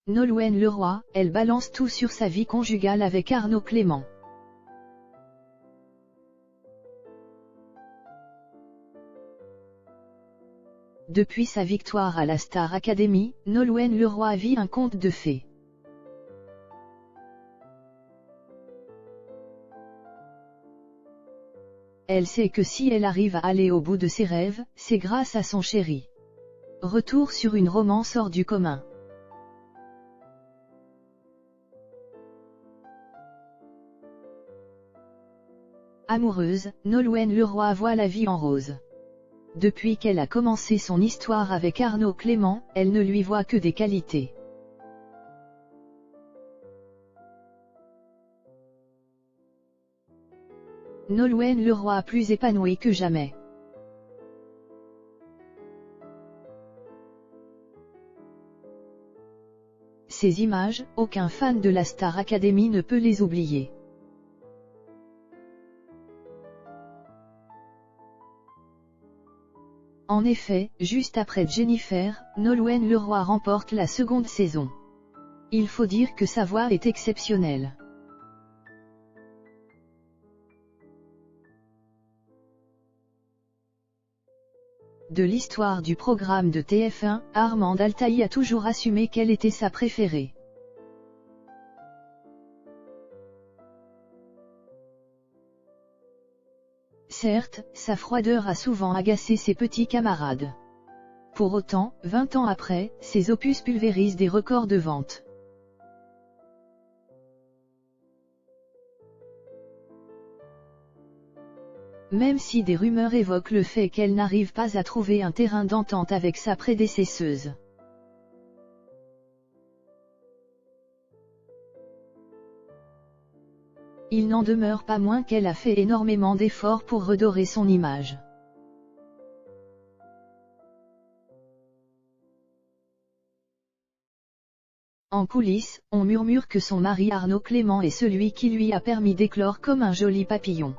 Nolwenn Leroy, elle balance tout sur sa vie conjugale avec Arnaud Clément. Depuis sa victoire à la Star Academy, Nolwenn Leroy vit un conte de fées. Elle sait que si elle arrive à aller au bout de ses rêves, c'est grâce à son chéri. Retour sur une romance hors du commun. Amoureuse, Nolwenn Leroy voit la vie en rose. Depuis qu'elle a commencé son histoire avec Arnaud Clément, elle ne lui voit que des qualités. Nolwenn Leroy plus épanouie que jamais. Ces images, aucun fan de la Star Academy ne peut les oublier. En effet, juste après Jennifer, Nolwenn Leroy remporte la seconde saison. Il faut dire que sa voix est exceptionnelle. De l'histoire du programme de TF1, Armande Altaï a toujours assumé qu'elle était sa préférée. Certes, sa froideur a souvent agacé ses petits camarades. Pour autant, 20 ans après, ses opus pulvérisent des records de vente. Même si des rumeurs évoquent le fait qu'elle n'arrive pas à trouver un terrain d'entente avec sa prédécesseuse. Il n'en demeure pas moins qu'elle a fait énormément d'efforts pour redorer son image. En coulisses, on murmure que son mari Arnaud Clément est celui qui lui a permis d'éclore comme un joli papillon.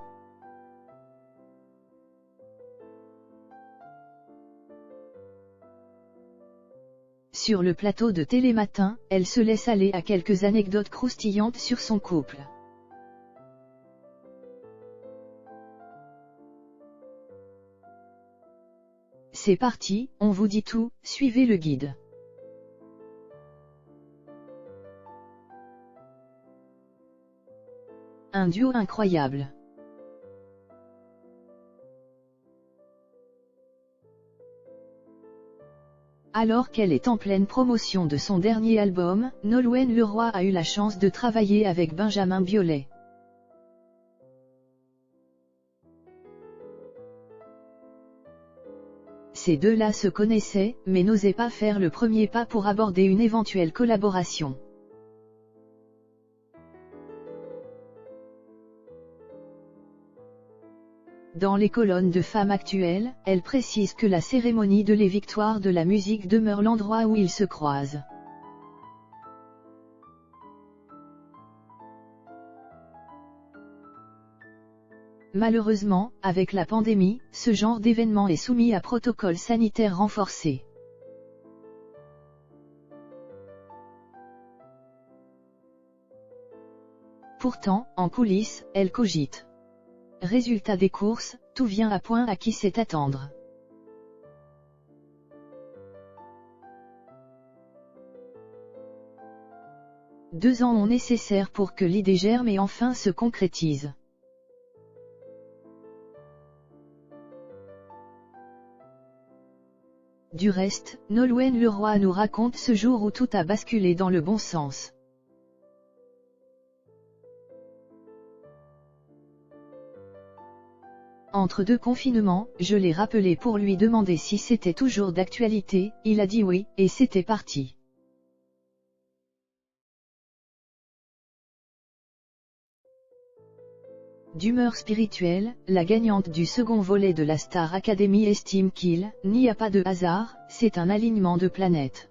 Sur le plateau de Télématin, elle se laisse aller à quelques anecdotes croustillantes sur son couple. C'est parti, on vous dit tout, suivez le guide. Un duo incroyable. Alors qu'elle est en pleine promotion de son dernier album, Nolwenn Leroy a eu la chance de travailler avec Benjamin Biolay. Ces deux-là se connaissaient, mais n'osaient pas faire le premier pas pour aborder une éventuelle collaboration. Dans les colonnes de Femmes Actuelles, elle précise que la cérémonie de les victoires de la musique demeure l'endroit où ils se croisent. Malheureusement, avec la pandémie, ce genre d'événement est soumis à protocole sanitaire renforcé. Pourtant, en coulisses, elle cogite. Résultat des courses, tout vient à point à qui sait attendre. Deux ans ont nécessaire pour que l'idée germe et enfin se concrétise. Du reste, Nolwenn Leroy nous raconte ce jour où tout a basculé dans le bon sens. Entre deux confinements, je l'ai rappelé pour lui demander si c'était toujours d'actualité, il a dit oui, et c'était parti. D'humeur spirituelle, la gagnante du second volet de la Star Academy estime qu'il n'y a pas de hasard, c'est un alignement de planètes.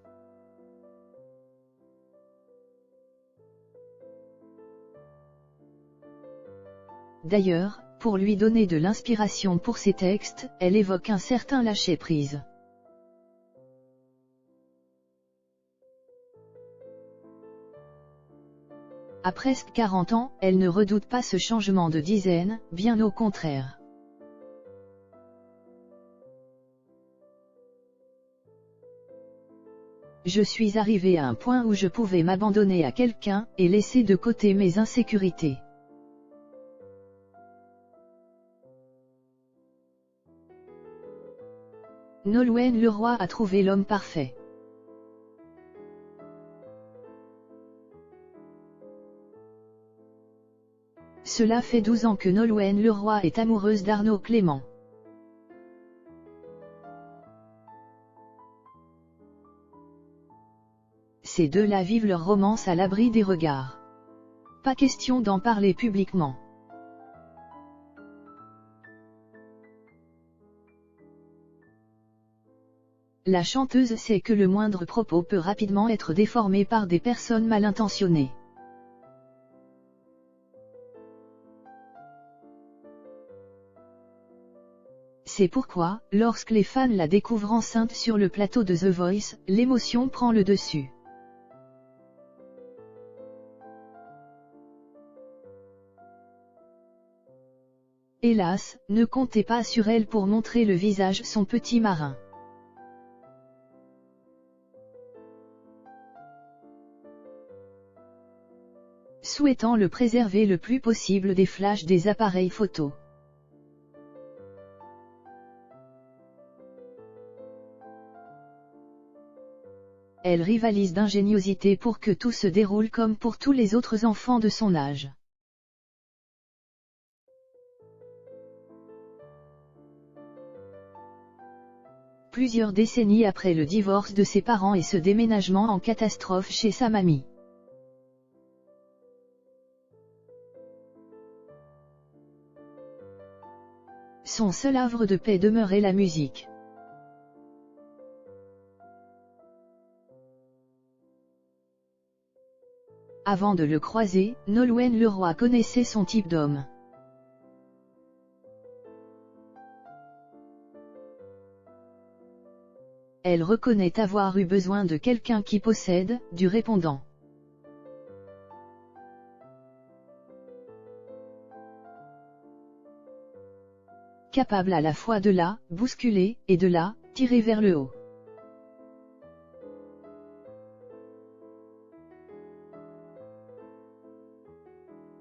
D'ailleurs, pour lui donner de l'inspiration pour ses textes, elle évoque un certain lâcher-prise. À presque 40 ans, elle ne redoute pas ce changement de dizaine, bien au contraire. Je suis arrivée à un point où je pouvais m'abandonner à quelqu'un, et laisser de côté mes insécurités. Nolwenn Leroy a trouvé l'homme parfait. Cela fait 12 ans que Nolwenn Leroy est amoureuse d'Arnaud Clément. Ces deux-là vivent leur romance à l'abri des regards. Pas question d'en parler publiquement. La chanteuse sait que le moindre propos peut rapidement être déformé par des personnes mal intentionnées. C'est pourquoi, lorsque les fans la découvrent enceinte sur le plateau de The Voice, l'émotion prend le dessus. Hélas, ne comptez pas sur elle pour montrer le visage son petit marin. Souhaitant le préserver le plus possible des flashs des appareils photo. Elle rivalise d'ingéniosité pour que tout se déroule comme pour tous les autres enfants de son âge. Plusieurs décennies après le divorce de ses parents et ce déménagement en catastrophe chez sa mamie. Son seul havre de paix demeurait la musique. Avant de le croiser, Nolwenn Leroy connaissait son type d'homme. Elle reconnaît avoir eu besoin de quelqu'un qui possède du répondant. Capable à la fois de la bousculer et de la tirer vers le haut.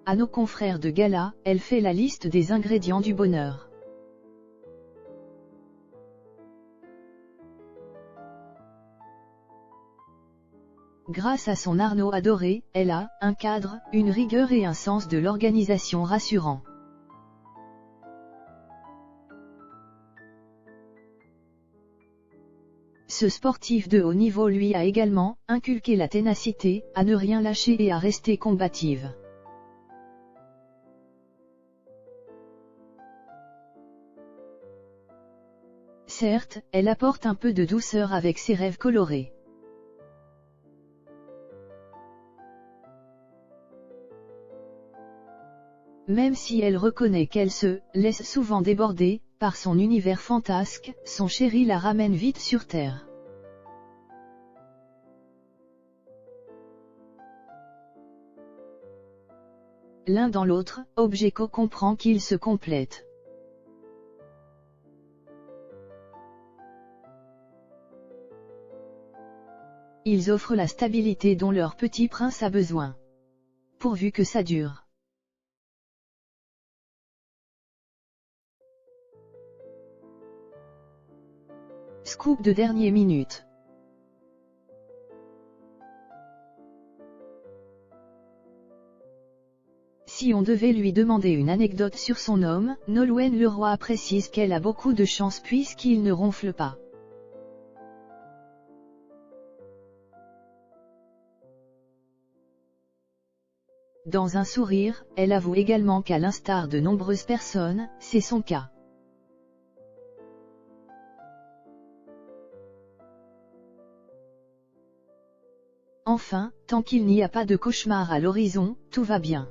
À nos confrères de gala, elle fait la liste des ingrédients du bonheur. Grâce à son Arnaud adoré, elle a un cadre, une rigueur et un sens de l'organisation rassurant. Ce sportif de haut niveau lui a également inculqué la ténacité, à ne rien lâcher et à rester combative. Certes, elle apporte un peu de douceur avec ses rêves colorés. Même si elle reconnaît qu'elle se laisse souvent déborder par son univers fantasque, son chéri la ramène vite sur terre. L'un dans l'autre, Objeco comprend qu'ils se complètent. Ils offrent la stabilité dont leur petit prince a besoin. Pourvu que ça dure. Scoop de dernière minute. Si on devait lui demander une anecdote sur son homme, Nolwenn Leroy précise qu'elle a beaucoup de chance puisqu'il ne ronfle pas. Dans un sourire, elle avoue également qu'à l'instar de nombreuses personnes, c'est son cas. Enfin, tant qu'il n'y a pas de cauchemar à l'horizon, tout va bien.